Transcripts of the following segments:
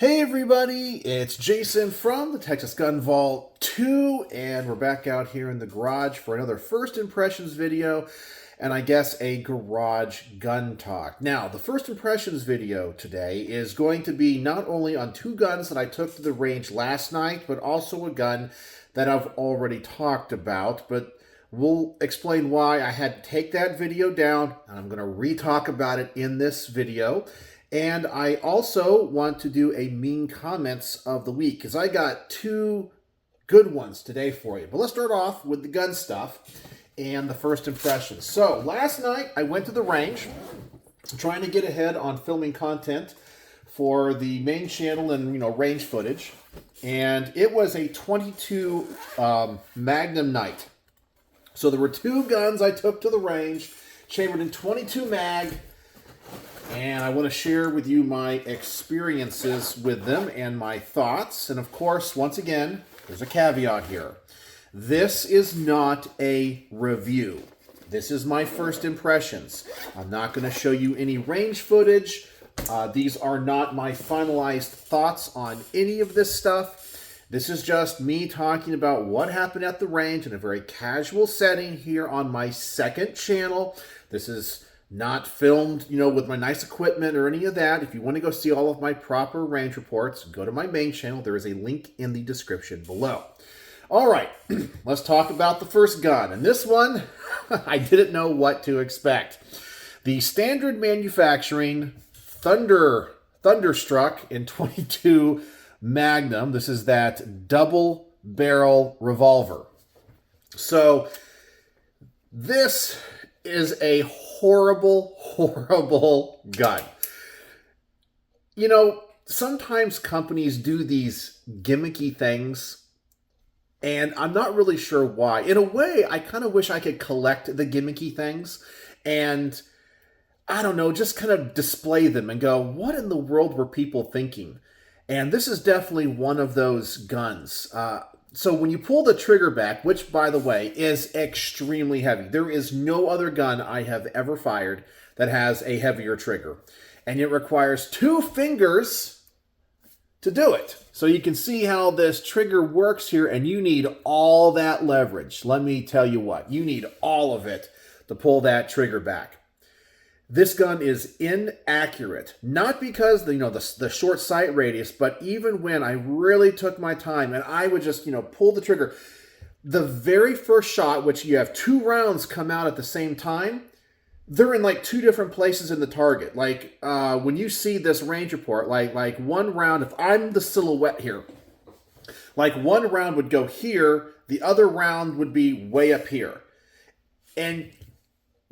Hey everybody, it's Jason from the Texas Gun Vault 2, and we're back out here in the garage for another first impressions video, and I guess a garage gun talk. Now, the first impressions video today is going to be not only on two guns that I took to the range last night, but also a gun that I've already talked about, but we'll explain why I had to take that video down, and I'm going to re-talk about it in this video. And I also want to do a mean comments of the week, because I got two good ones today for you. But let's start off with the gun stuff and the first impressions. So last night I went to the range trying to get ahead on filming content for the main channel and range footage. And it was a 22 Magnum night. So there were two guns I took to the range, chambered in 22 mag. And I want to share with you my experiences with them and my thoughts. And of course, once again, there's a caveat here. This is not a review. This is my first impressions. I'm not going to show you any range footage. These are not my finalized thoughts on any of this stuff. This is just me talking about what happened at the range in a very casual setting here on my second channel. This is not filmed, with my nice equipment or any of that. If you want to go see all of my proper range reports, go to my main channel. There is a link in the description below. All right, let's talk about the first gun. And this one, I didn't know what to expect. The Standard Manufacturing Thunderstruck in 22 Magnum. This is that double barrel revolver. So this is a horrible gun. Sometimes companies do these gimmicky things, and I'm not really sure why. In a way, I kind of wish I could collect the gimmicky things and, I don't know, just kind of display them and go, what in the world were people thinking? And this is definitely one of those guns. So when you pull the trigger back, which, by the way, is extremely heavy. There is no other gun I have ever fired that has a heavier trigger. And it requires two fingers to do it. So you can see how this trigger works here, and you need all that leverage. Let me tell you what, you need all of it to pull that trigger back. This gun is inaccurate, not because the short sight radius, but even when I really took my time and I would just pull the trigger, the very first shot, which you have two rounds come out at the same time, they're in like two different places in the target. Like when you see this range report, like one round, if I'm the silhouette here, like one round would go here, the other round would be way up here, and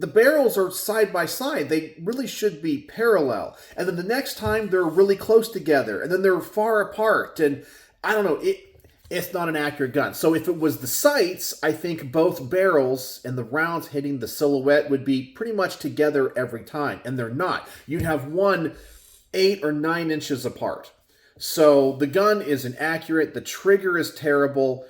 the barrels are side by side. They really should be parallel. And then the next time they're really close together, and then they're far apart. And I don't know, it's not an accurate gun. So if it was the sights, I think both barrels and the rounds hitting the silhouette would be pretty much together every time. And they're not. You'd have one 8 or 9 inches apart. So the gun is inaccurate. The trigger is terrible.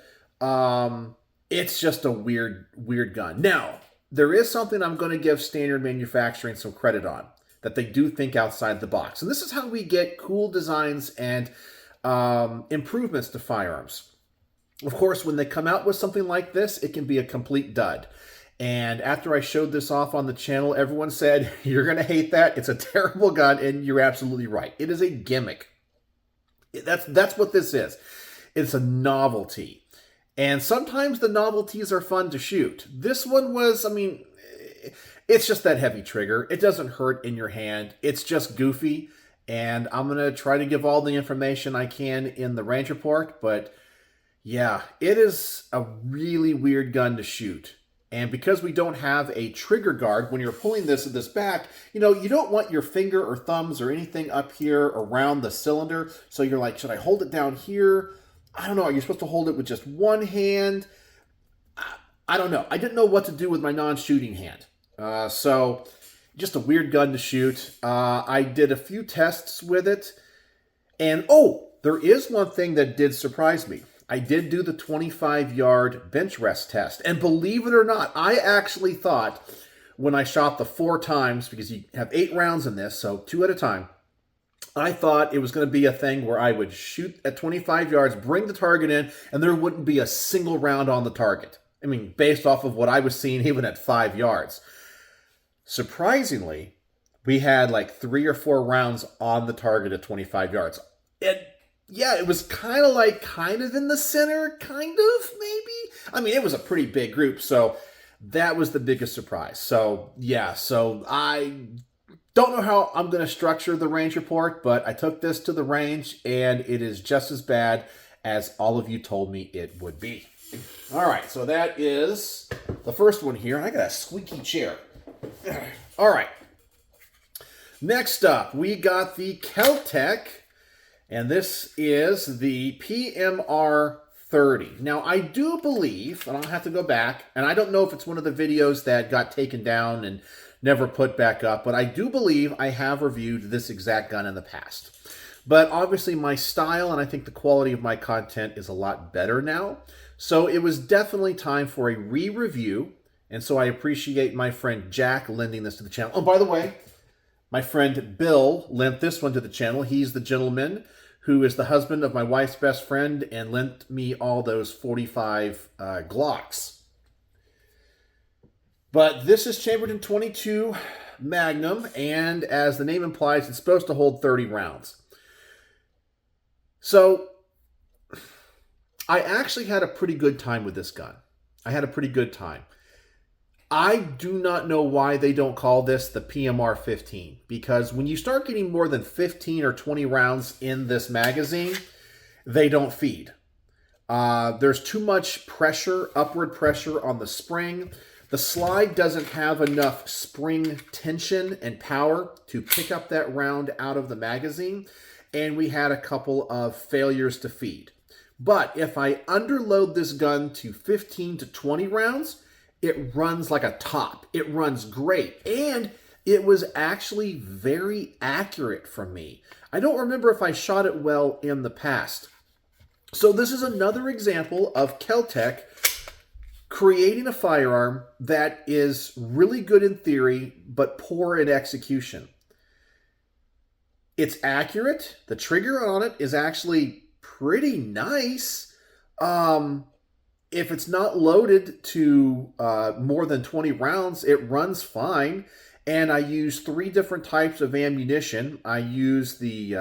It's just a weird gun. Now, there is something I'm going to give Standard Manufacturing some credit on, that they do think outside the box. And this is how we get cool designs and improvements to firearms. Of course, when they come out with something like this, it can be a complete dud. And after I showed this off on the channel, everyone said, you're going to hate that. It's a terrible gun, and you're absolutely right. It is a gimmick. That's what this is. It's a novelty. And sometimes the novelties are fun to shoot. This one was, it's just that heavy trigger. It doesn't hurt in your hand. It's just goofy. And I'm going to try to give all the information I can in the range report. But yeah, it is a really weird gun to shoot. And because we don't have a trigger guard, when you're pulling this back, you don't want your finger or thumbs or anything up here around the cylinder. So you're like, should I hold it down here? I don't know. You're supposed to hold it with just one hand. I don't know. I didn't know what to do with my non-shooting hand. So just a weird gun to shoot. I did a few tests with it. And, there is one thing that did surprise me. I did do the 25-yard bench rest test. And believe it or not, I actually thought when I shot the 4 times, because you have 8 rounds in this, so 2 at a time, I thought it was going to be a thing where I would shoot at 25 yards, bring the target in, and there wouldn't be a single round on the target. I mean, based off of what I was seeing even at 5 yards. Surprisingly, we had like 3 or 4 rounds on the target at 25 yards. Yeah, it was kind of in the center, kind of, maybe. I mean, it was a pretty big group, so that was the biggest surprise. So, yeah, so I don't know how I'm going to structure the range report, but I took this to the range, and it is just as bad as all of you told me it would be. All right, so that is the first one here. I got a squeaky chair. All right. Next up, we got the Kel-Tec, and this is the PMR-30. Now, I do believe, and I'll have to go back, and I don't know if it's one of the videos that got taken down and never put back up, but I do believe I have reviewed this exact gun in the past. But obviously my style and I think the quality of my content is a lot better now. So it was definitely time for a re-review. And so I appreciate my friend Jack lending this to the channel. Oh, by the way, my friend Bill lent this one to the channel. He's the gentleman who is the husband of my wife's best friend and lent me all those 45 Glocks. But this is chambered in .22 Magnum, and as the name implies, it's supposed to hold 30 rounds. So I actually had a pretty good time with this gun. I had a pretty good time. I do not know why they don't call this the PMR-15, because when you start getting more than 15 or 20 rounds in this magazine, they don't feed. There's too much pressure, upward pressure on the spring. The slide doesn't have enough spring tension and power to pick up that round out of the magazine, and we had a couple of failures to feed. But if I underload this gun to 15 to 20 rounds, it runs like a top. It runs great, and it was actually very accurate for me. I don't remember if I shot it well in the past. So this is another example of Kel-Tec creating a firearm that is really good in theory, but poor in execution. It's accurate. The trigger on it is actually pretty nice. If it's not loaded to more than 20 rounds, it runs fine. And I use 3 different types of ammunition. I use the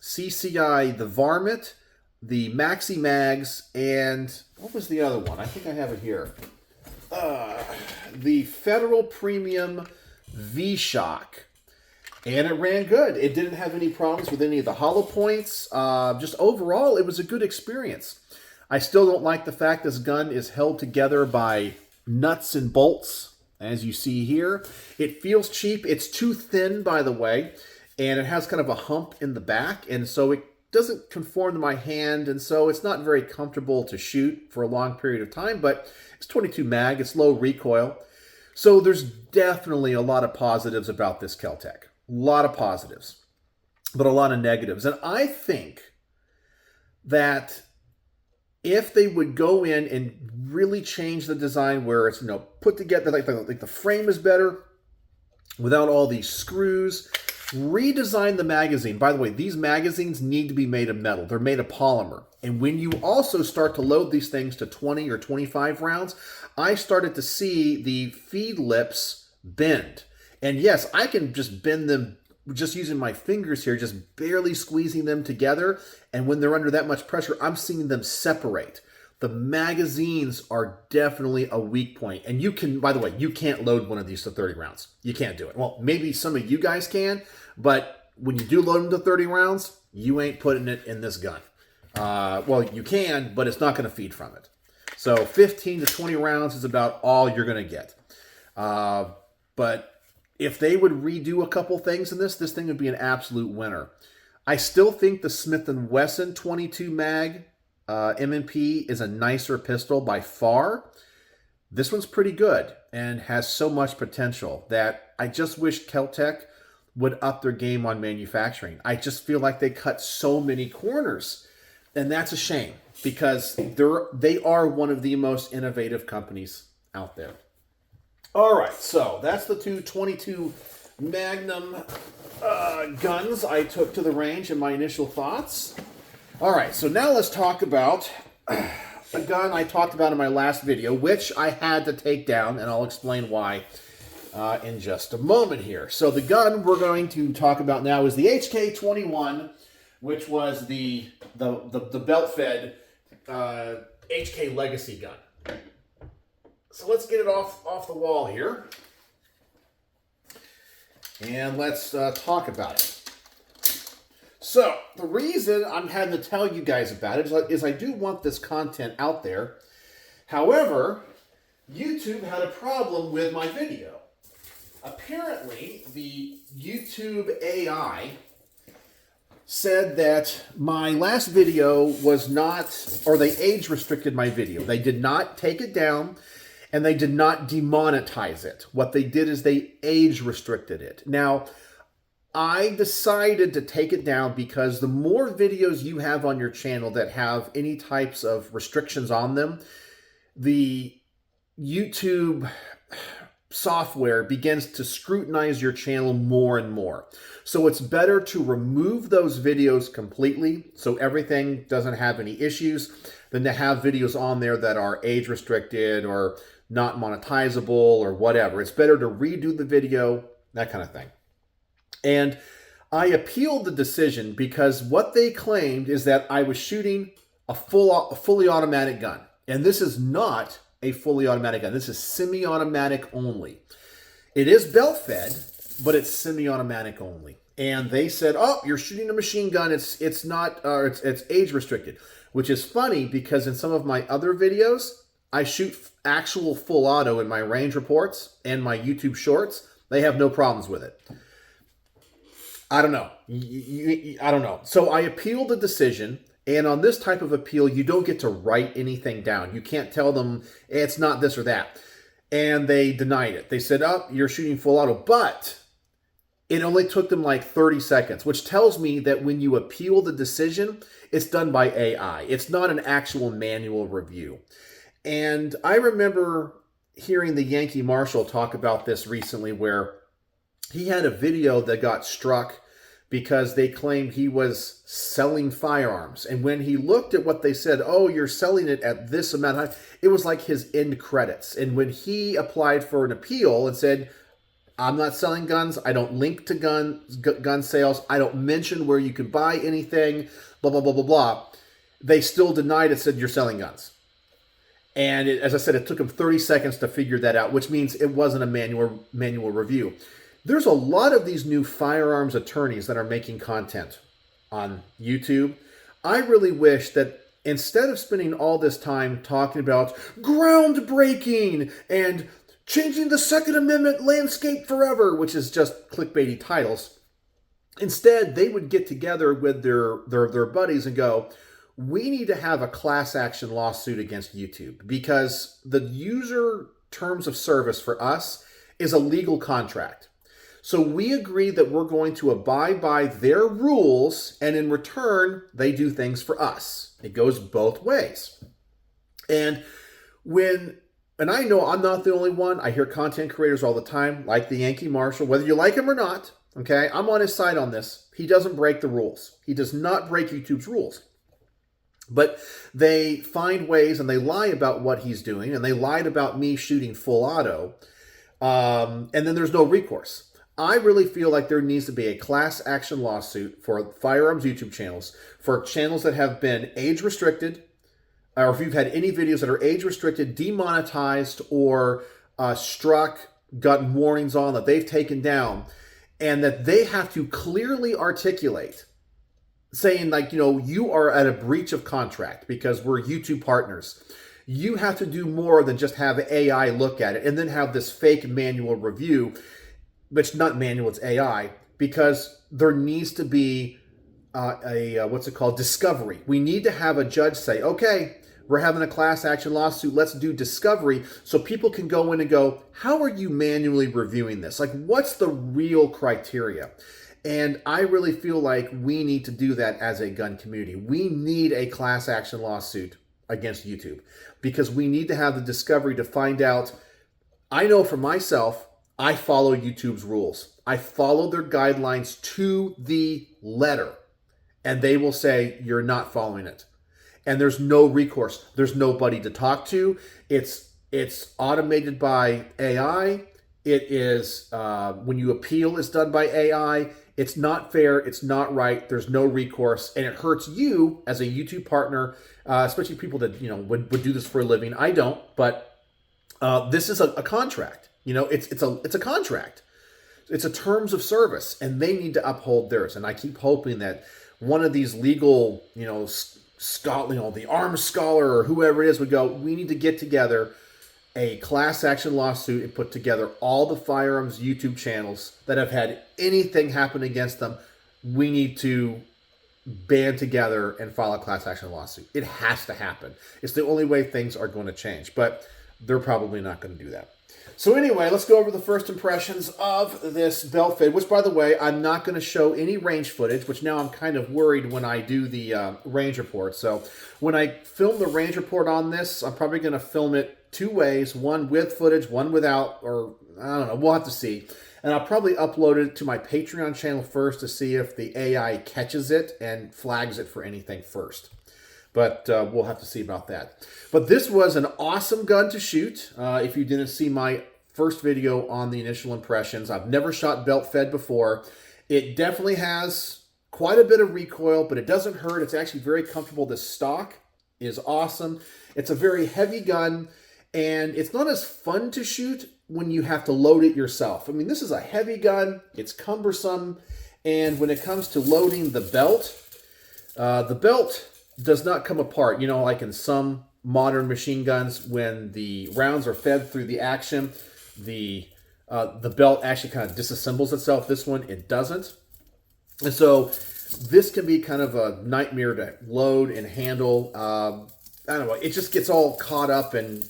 CCI, the Varmint, the Maxi Mags, and what was the other one? I think I have it here. The Federal Premium V-Shock. And it ran good. It didn't have any problems with any of the hollow points. Just overall, it was a good experience. I still don't like the fact this gun is held together by nuts and bolts, as you see here. It feels cheap. It's too thin, by the way, and it has kind of a hump in the back, and so it doesn't conform to my hand, and so it's not very comfortable to shoot for a long period of time, but it's 22 mag, it's low recoil. So there's definitely a lot of positives about this Kel-Tec. A lot of positives, but a lot of negatives. And I think that if they would go in and really change the design where it's, put together, like the frame is better without all these screws, redesign the magazine. By the way, these magazines need to be made of metal. They're made of polymer. And when you also start to load these things to 20 or 25 rounds, I started to see the feed lips bend. And yes, I can just bend them just using my fingers here, just barely squeezing them together. And when they're under that much pressure, I'm seeing them separate. The magazines are definitely a weak point. And you can, by the way, you can't load one of these to 30 rounds. You can't do it. Well, maybe some of you guys can, but when you do load them to 30 rounds, you ain't putting it in this gun. Well, you can, but it's not going to feed from it. So 15 to 20 rounds is about all you're going to get. But if they would redo a couple things in this thing would be an absolute winner. I still think the Smith & Wesson 22 mag M&P is a nicer pistol by far. This one's pretty good and has so much potential that I just wish Kel-Tec would up their game on manufacturing. I just feel like they cut so many corners, and that's a shame because they are one of the most innovative companies out there. All right, so that's the 22 Magnum guns I took to the range and my initial thoughts. All right, so now let's talk about a gun I talked about in my last video, which I had to take down, and I'll explain why in just a moment here. So the gun we're going to talk about now is the Hk21, which was the belt-fed HK Legacy gun. So let's get it off the wall here, and let's talk about it. So the reason I'm having to tell you guys about it is I do want this content out there. However, YouTube had a problem with my video. Apparently, the YouTube AI said that my last video was not, or they age restricted my video. They did not take it down, and they did not demonetize it. What they did is they age restricted it. Now, I decided to take it down because the more videos you have on your channel that have any types of restrictions on them, the YouTube software begins to scrutinize your channel more and more. So it's better to remove those videos completely so everything doesn't have any issues than to have videos on there that are age restricted or not monetizable or whatever. It's better to redo the video, that kind of thing. And I appealed the decision because what they claimed is that I was shooting a fully automatic gun. And this is not a fully automatic gun. This is semi-automatic only. It is belt-fed, but it's semi-automatic only. And they said, "Oh, you're shooting a machine gun. It's age restricted," which is funny because in some of my other videos, I shoot actual full auto in my range reports and my YouTube shorts. They have no problems with it. I don't know. I don't know. So I appealed the decision, and on this type of appeal, you don't get to write anything down. You can't tell them it's not this or that. And they denied it. They said, "Oh, you're shooting full auto," but it only took them like 30 seconds, which tells me that when you appeal the decision, it's done by AI. It's not an actual manual review. And I remember hearing the Yankee Marshal talk about this recently, where he had a video that got struck because they claimed he was selling firearms. And when he looked at what they said, "Oh, you're selling it at this amount," it was like his end credits. And when he applied for an appeal and said, "I'm not selling guns, I don't link to gun sales, I don't mention where you can buy anything, blah, blah, blah, blah, blah," they still denied it, said, "You're selling guns." And as I said, it took him 30 seconds to figure that out, which means it wasn't a manual review. There's a lot of these new firearms attorneys that are making content on YouTube. I really wish that instead of spending all this time talking about groundbreaking and changing the Second Amendment landscape forever, which is just clickbaity titles, instead they would get together with their buddies and go, "We need to have a class action lawsuit against YouTube because the user terms of service for us is a legal contract. So we agree that we're going to abide by their rules, and in return, they do things for us." It goes both ways. And I know I'm not the only one. I hear content creators all the time, like the Yankee Marshal, whether you like him or not, okay? I'm on his side on this. He doesn't break the rules. He does not break YouTube's rules. But they find ways and they lie about what he's doing, and they lied about me shooting full auto, and then there's no recourse. I really feel like there needs to be a class action lawsuit for firearms YouTube channels, for channels that have been age restricted, or if you've had any videos that are age restricted, demonetized, or struck, gotten warnings on that they've taken down, and that they have to clearly articulate, saying like, you are at a breach of contract because we're YouTube partners. You have to do more than just have AI look at it and then have this fake manual review, which not manual, it's AI, because there needs to be discovery. We need to have a judge say, "Okay, we're having a class action lawsuit, let's do discovery," so people can go in and go, "How are you manually reviewing this? Like, what's the real criteria?" And I really feel like we need to do that as a gun community. We need a class action lawsuit against YouTube because we need to have the discovery to find out. I know for myself, I follow YouTube's rules. I follow their guidelines to the letter, and they will say, you're not following it. And there's no recourse. There's nobody to talk to. It's automated by AI. It is, when you appeal, it's done by AI. It's not fair. It's not right. There's no recourse. And it hurts you as a YouTube partner, especially people that, would do this for a living. I don't, but this is a contract. It's a contract. It's a terms of service, and they need to uphold theirs. And I keep hoping that one of these legal, the arms scholar or whoever it is would go, we need to get together a class action lawsuit and put together all the firearms YouTube channels that have had anything happen against them. We need to band together and file a class action lawsuit. It has to happen. It's the only way things are going to change, but they're probably not going to do that. So anyway, let's go over the first impressions of this belt fed, which, by the way, I'm not going to show any range footage, which now I'm kind of worried when I do the range report. So when I film the range report on this, I'm probably going to film it two ways, one with footage, one without, or I don't know, we'll have to see. And I'll probably upload it to my Patreon channel first to see if the AI catches it and flags it for anything first. But we'll have to see about that. But this was an awesome gun to shoot. If you didn't see my first video on the initial impressions, I've never shot belt fed before. It definitely has quite a bit of recoil, but it doesn't hurt. It's actually very comfortable. The stock is awesome. It's a very heavy gun, and it's not as fun to shoot when you have to load it yourself. I mean, this is a heavy gun. It's cumbersome. And when it comes to loading the belt does not come apart, like in some modern machine guns. When the rounds are fed through the action, the belt actually kind of disassembles itself. This one, it doesn't. And so this can be kind of a nightmare to load and handle. I don't know, it just gets all caught up. And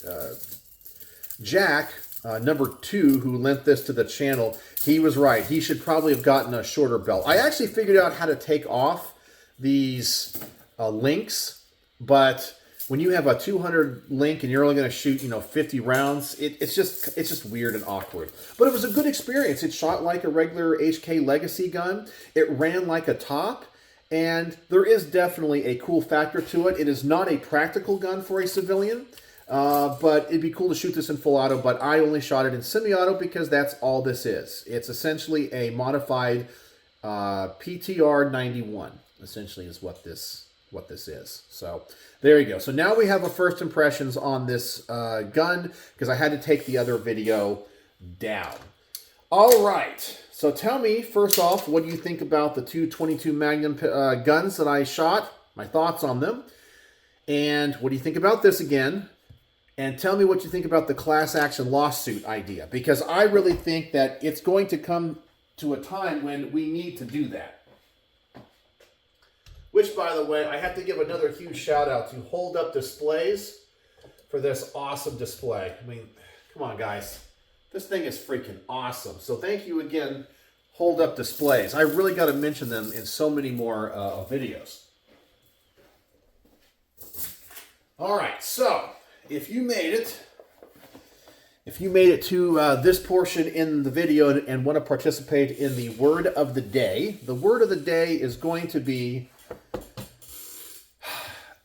Jack, number 2, who lent this to the channel, he was right. He should probably have gotten a shorter belt. I actually figured out how to take off these links, but when you have a 200 link and you're only going to shoot 50 rounds, it's just weird and awkward. But it was a good experience. It shot like a regular HK Legacy gun. It ran like a top, and there is definitely a cool factor to it. It is not a practical gun for a civilian, but it'd be cool to shoot this in full auto. But I only shot it in semi-auto because that's all this is. It's essentially a modified PTR 91. Essentially, is what this is. So there you go. So now we have a first impressions on this gun, because I had to take the other video down. All right. So tell me, first off, what do you think about the 222 Magnum guns that I shot? My thoughts on them. And what do you think about this again? And tell me what you think about the class action lawsuit idea, because I really think that it's going to come to a time when we need to do that. Which, by the way, I have to give another huge shout out to Hold Up Displays for this awesome display. I mean, come on, guys. This thing is freaking awesome. So thank you again, Hold Up Displays. I really got to mention them in so many more videos. All right, so if you made it to this portion in the video and want to participate in the word of the day is going to be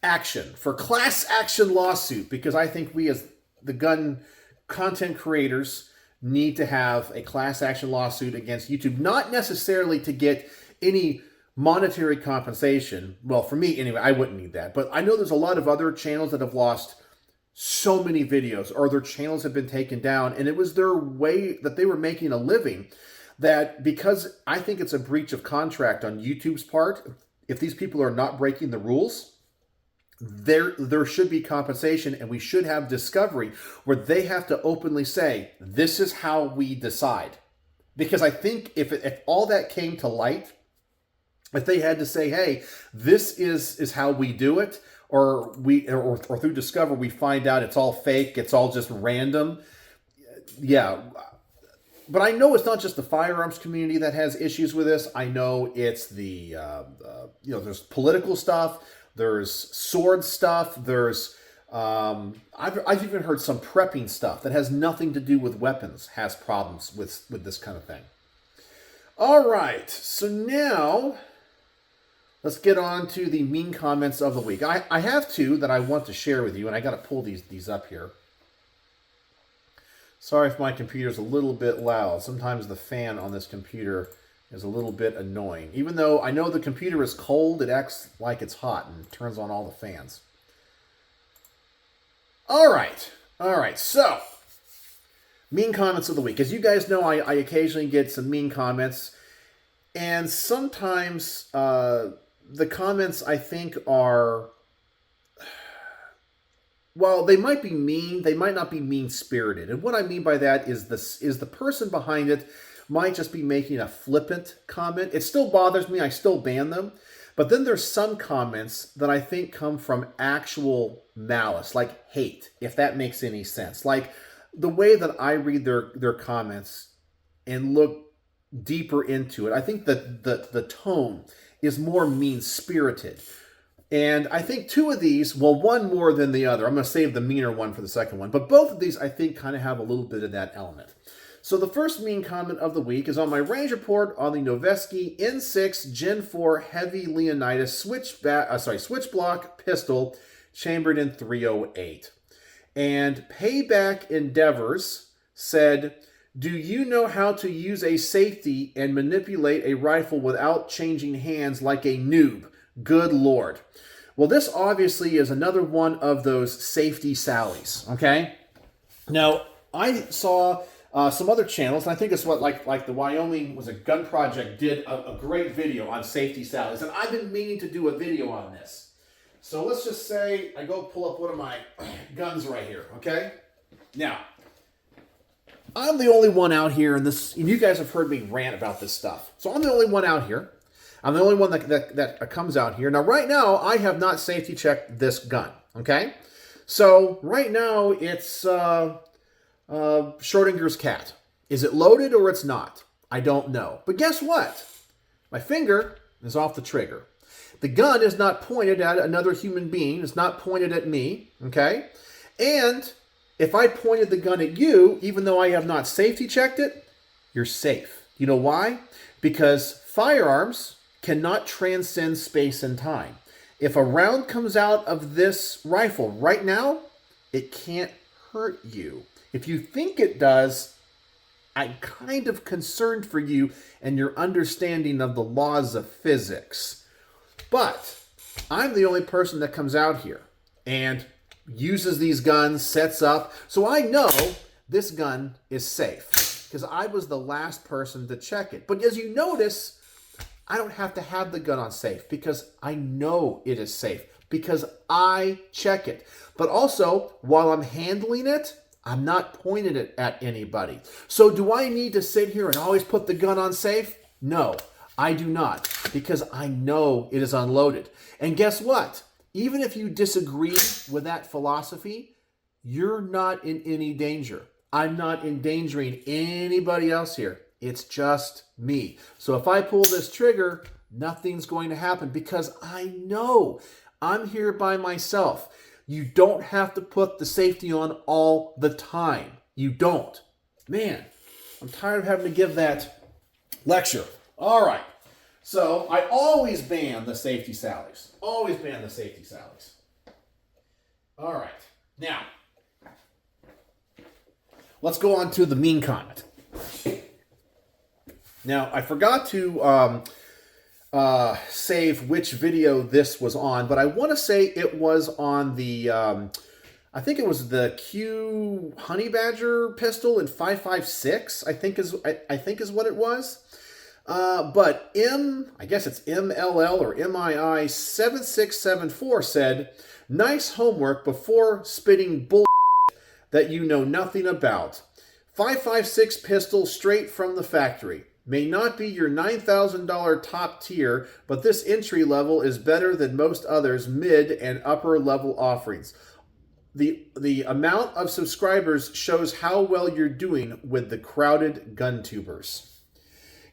action, for class action lawsuit, because I think we as the gun content creators need to have a class action lawsuit against YouTube, not necessarily to get any monetary compensation. Well, for me anyway, I wouldn't need that, but I know there's a lot of other channels that have lost so many videos, or their channels have been taken down, and it was their way that they were making a living, that because I think it's a breach of contract on YouTube's part, if these people are not breaking the rules, there should be compensation, and we should have discovery where they have to openly say, this is how we decide. Because I think if all that came to light, if they had to say, hey, this is how we do it, or through discovery we find out it's all fake, it's all just random, yeah. But I know it's not just the firearms community that has issues with this. I know it's the there's political stuff, there's sword stuff, there's I've even heard some prepping stuff that has nothing to do with weapons has problems with this kind of thing. All right, so now let's get on to the mean comments of the week. I have two that I want to share with you, and I got to pull these up here. Sorry if my computer's a little bit loud. Sometimes the fan on this computer is a little bit annoying. Even though I know the computer is cold, it acts like it's hot and turns on all the fans. All right, so mean comments of the week. As you guys know, I occasionally get some mean comments, and sometimes the comments I think are, well, they might be mean, they might not be mean-spirited. And what I mean by that is the person behind it might just be making a flippant comment. It still bothers me, I still ban them. But then there's some comments that I think come from actual malice, like hate, if that makes any sense. Like the way that I read their comments and look deeper into it, I think that the tone is more mean-spirited. And I think two of these, well, one more than the other. I'm going to save the meaner one for the second one. But both of these, I think, kind of have a little bit of that element. So the first mean comment of the week is on my range report on the Noveske N6 Gen 4 Heavy Leonidas switch block pistol chambered in .308. And Payback Endeavors said, "Do you know how to use a safety and manipulate a rifle without changing hands like a noob? Good Lord." Well, this obviously is another one of those safety sallies, okay? Now, I saw some other channels, and I think it's what, like the Wyoming was a gun project, did a great video on safety sallies, and I've been meaning to do a video on this. So let's just say I go pull up one of my guns right here, okay? Now, I'm the only one out here, and you guys have heard me rant about this stuff. So I'm the only one out here. I'm the only one that comes out here. Now, right now, I have not safety checked this gun, okay? So right now, it's Schrodinger's cat. Is it loaded or it's not? I don't know. But guess what? My finger is off the trigger. The gun is not pointed at another human being. It's not pointed at me, okay? And if I pointed the gun at you, even though I have not safety checked it, you're safe. You know why? Because firearms cannot transcend space and time. If a round comes out of this rifle right now, it can't hurt you. If you think it does, I'm kind of concerned for you and your understanding of the laws of physics. But I'm the only person that comes out here and uses these guns, sets up. So I know this gun is safe because I was the last person to check it. But as you notice, I don't have to have the gun on safe because I know it is safe because I check it. But also, while I'm handling it, I'm not pointing it at anybody. So do I need to sit here and always put the gun on safe? No, I do not, because I know it is unloaded. And guess what? Even if you disagree with that philosophy, you're not in any danger. I'm not endangering anybody else here. It's just me. So if I pull this trigger, nothing's going to happen because I know I'm here by myself. You don't have to put the safety on all the time. You don't. Man, I'm tired of having to give that lecture. All right. So I always ban the safety sallies. Always ban the safety sallies. All right. Now, let's go on to the mean comment. Now, I forgot to save which video this was on, but I want to say it was on the, I think it was the Q Honey Badger pistol in 5.56, I think is what it was. But I guess it's MLL or MII 7674 said, "Nice homework before spitting bull that you know nothing about. 5.56 pistol straight from the factory. May not be your $9,000 top tier, but this entry level is better than most others' mid and upper level offerings. The amount of subscribers shows how well you're doing with the crowded gun tubers."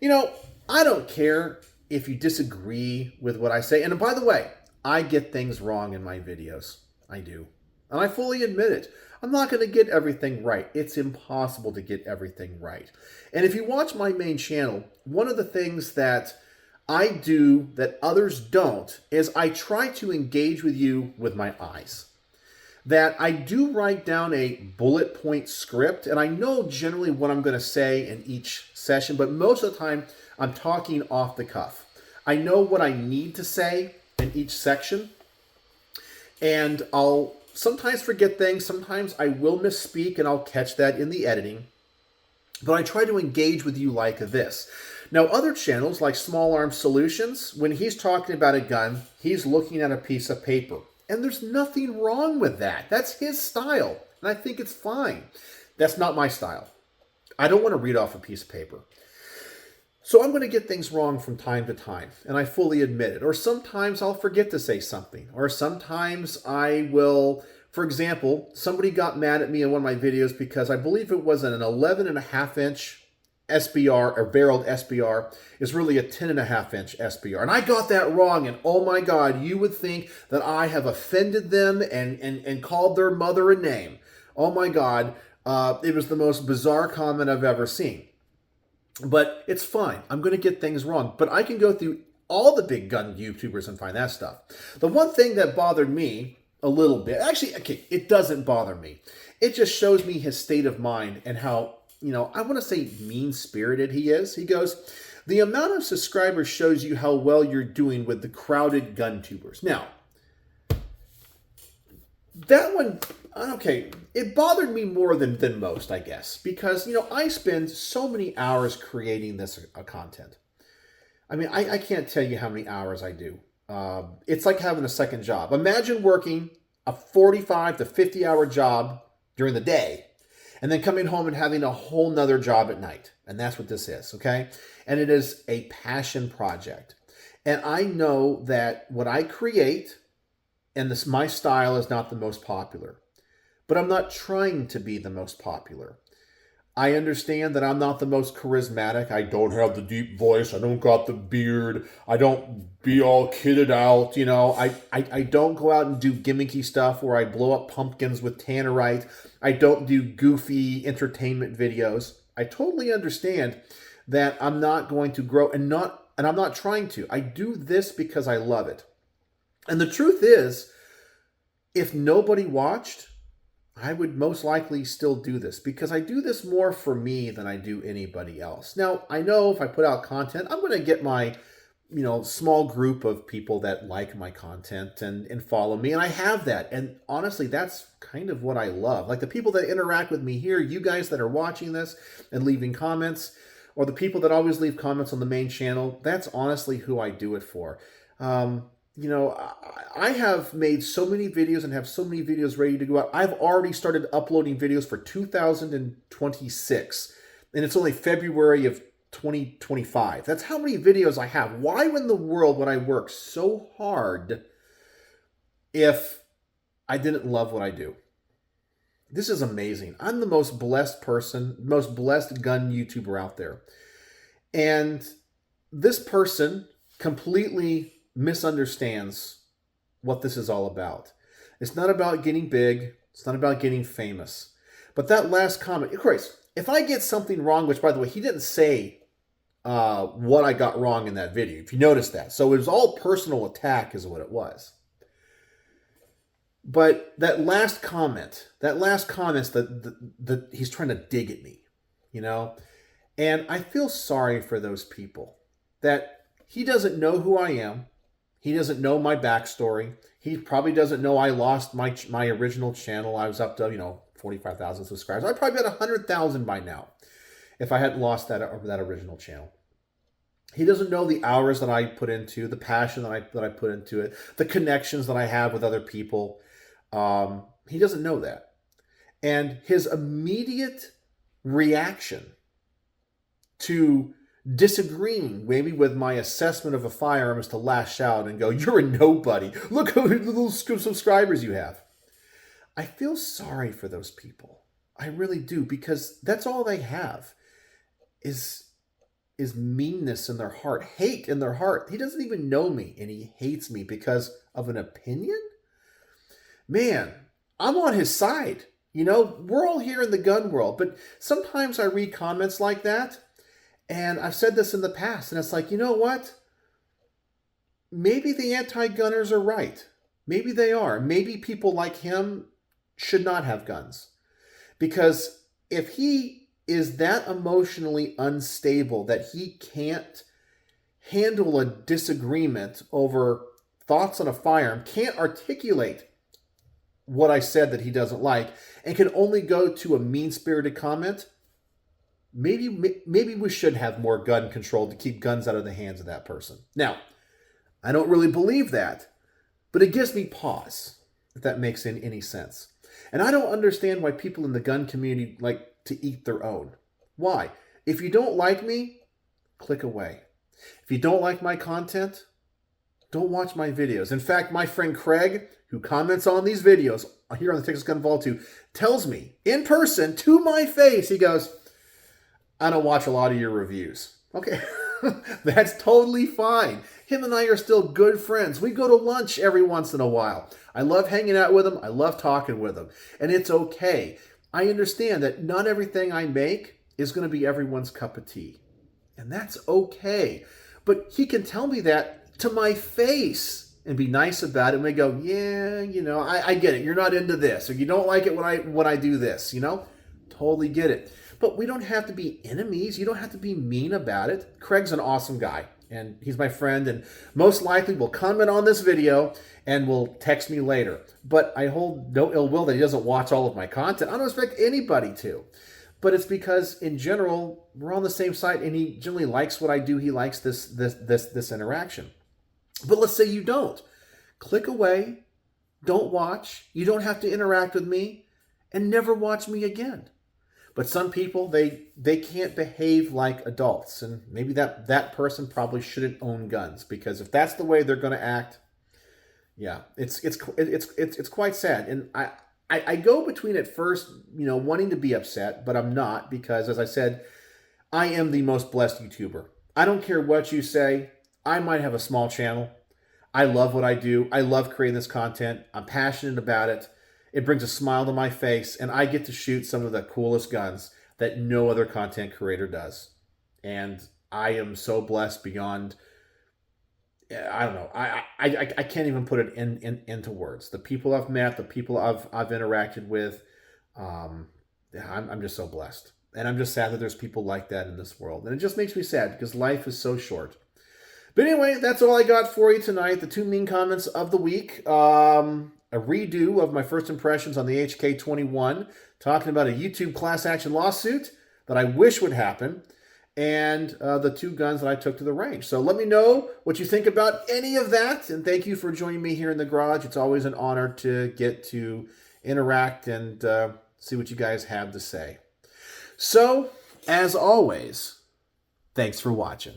You know, I don't care if you disagree with what I say. And by the way, I get things wrong in my videos. I do. And I fully admit it. I'm not going to get everything right. It's impossible to get everything right. And if you watch my main channel, one of the things that I do that others don't is I try to engage with you with my eyes. That I do write down a bullet point script, and I know generally what I'm going to say in each session, but most of the time I'm talking off the cuff. I know what I need to say in each section, and I'll sometimes forget things. Sometimes I will misspeak, and I'll catch that in the editing. But I try to engage with you like this. Now, other channels like Small Arms Solutions, when he's talking about a gun, he's looking at a piece of paper. And there's nothing wrong with that. That's his style, and I think it's fine. That's not my style. I don't want to read off a piece of paper. So I'm going to get things wrong from time to time, and I fully admit it. Or sometimes I'll forget to say something. Or sometimes I will, for example, somebody got mad at me in one of my videos because I believe it was an 11.5-inch SBR, or barreled SBR, is really a 10.5-inch SBR. And I got that wrong, and oh my God, you would think that I have offended them and called their mother a name. Oh my God, it was the most bizarre comment I've ever seen. But it's fine. I'm going to get things wrong. But I can go through all the big gun YouTubers and find that stuff. The one thing that bothered me a little bit, actually, okay, it doesn't bother me. It just shows me his state of mind and how, you know, I want to say mean-spirited he is. He goes, the amount of subscribers shows you how well you're doing with the crowded gun tubers. Now, that one, okay, it bothered me more than most, I guess, because, you know, I spend so many hours creating this content. I mean, I can't tell you how many hours I do. It's like having a second job. Imagine working a 45 to 50-hour job during the day, and then coming home and having a whole nother job at night. And that's what this is, okay? And it is a passion project. And I know that what I create, and this, my style is not the most popular, but I'm not trying to be the most popular. I understand that I'm not the most charismatic. I don't have the deep voice. I don't got the beard. I don't be all kitted out. You know, I don't go out and do gimmicky stuff where I blow up pumpkins with tannerite. I don't do goofy entertainment videos. I totally understand that I'm not going to grow and I'm not trying to. I do this because I love it. And the truth is, if nobody watched, I would most likely still do this because I do this more for me than I do anybody else. Now, I know if I put out content, I'm going to get my, you know, small group of people that like my content and follow me. And I have that. And honestly, that's kind of what I love. Like the people that interact with me here, you guys that are watching this and leaving comments, or the people that always leave comments on the main channel, that's honestly who I do it for. You know, I have made so many videos and have so many videos ready to go out. I've already started uploading videos for 2026, and it's only February of 2025. That's how many videos I have. Why in the world would I work so hard if I didn't love what I do? This is amazing. I'm the most blessed person, most blessed gun YouTuber out there. And this person completely misunderstands what this is all about. It's not about getting big. It's not about getting famous. But that last comment, of course, if I get something wrong, which by the way, he didn't say what I got wrong in that video, if you notice that. So it was all personal attack is what it was. But that last comment that he's trying to dig at me, you know? And I feel sorry for those people that he doesn't know who I am. He doesn't know my backstory. He probably doesn't know I lost my original channel. I was up to, you know, 45,000 subscribers. I'd probably be at 100,000 by now if I hadn't lost that original channel. He doesn't know the hours that I put into, the passion that I put into it, the connections that I have with other people. He doesn't know that. And his immediate reaction to disagreeing maybe with my assessment of a firearm is to lash out and go, "You're a nobody. Look how many little subscribers you have." I feel sorry for those people. I really do, because that's all they have is meanness in their heart, hate in their heart. He doesn't even know me, and he hates me because of an opinion? Man, I'm on his side. You know, we're all here in the gun world, but sometimes I read comments like that, and I've said this in the past, and it's like, you know what? Maybe the anti-gunners are right. Maybe they are. Maybe people like him should not have guns. Because if he is that emotionally unstable that he can't handle a disagreement over thoughts on a firearm, can't articulate what I said that he doesn't like, and can only go to a mean-spirited comment, maybe we should have more gun control to keep guns out of the hands of that person. Now, I don't really believe that, but it gives me pause, if that makes any sense. And I don't understand why people in the gun community like to eat their own. Why? If you don't like me, click away. If you don't like my content, don't watch my videos. In fact, my friend Craig, who comments on these videos here on the Texas Gun Vault 2, tells me in person to my face, he goes, I don't watch a lot of your reviews. Okay, that's totally fine. Him and I are still good friends. We go to lunch every once in a while. I love hanging out with him. I love talking with him. And it's okay. I understand that not everything I make is going to be everyone's cup of tea. And that's okay. But he can tell me that to my face and be nice about it. And we go, yeah, you know, I get it. You're not into this. Or you don't like it when I do this, you know? Totally get it. But we don't have to be enemies. You don't have to be mean about it. Craig's an awesome guy, and he's my friend, and most likely will comment on this video and will text me later. But I hold no ill will that he doesn't watch all of my content. I don't expect anybody to. But it's because, in general, we're on the same side, and he generally likes what I do. He likes this interaction. But let's say you don't. Click away. Don't watch. You don't have to interact with me, and never watch me again. But some people, they can't behave like adults. And maybe that person probably shouldn't own guns. Because if that's the way they're going to act, yeah, it's quite sad. And I go between at first, you know, wanting to be upset, but I'm not. Because, as I said, I am the most blessed YouTuber. I don't care what you say. I might have a small channel. I love what I do. I love creating this content. I'm passionate about it. It brings a smile to my face, and I get to shoot some of the coolest guns that no other content creator does. And I am so blessed beyond, I don't know, I can't even put it into words. The people I've met, the people I've interacted with, I'm just so blessed. And I'm just sad that there's people like that in this world. And it just makes me sad because life is so short. But anyway, that's all I got for you tonight. The two mean comments of the week. A redo of my first impressions on the Hk21, talking about a YouTube class action lawsuit that I wish would happen, and the two guns that I took to the range. So let me know what you think about any of that, and thank you for joining me here in the garage. It's always an honor to get to interact and see what you guys have to say. So, as always, thanks for watching.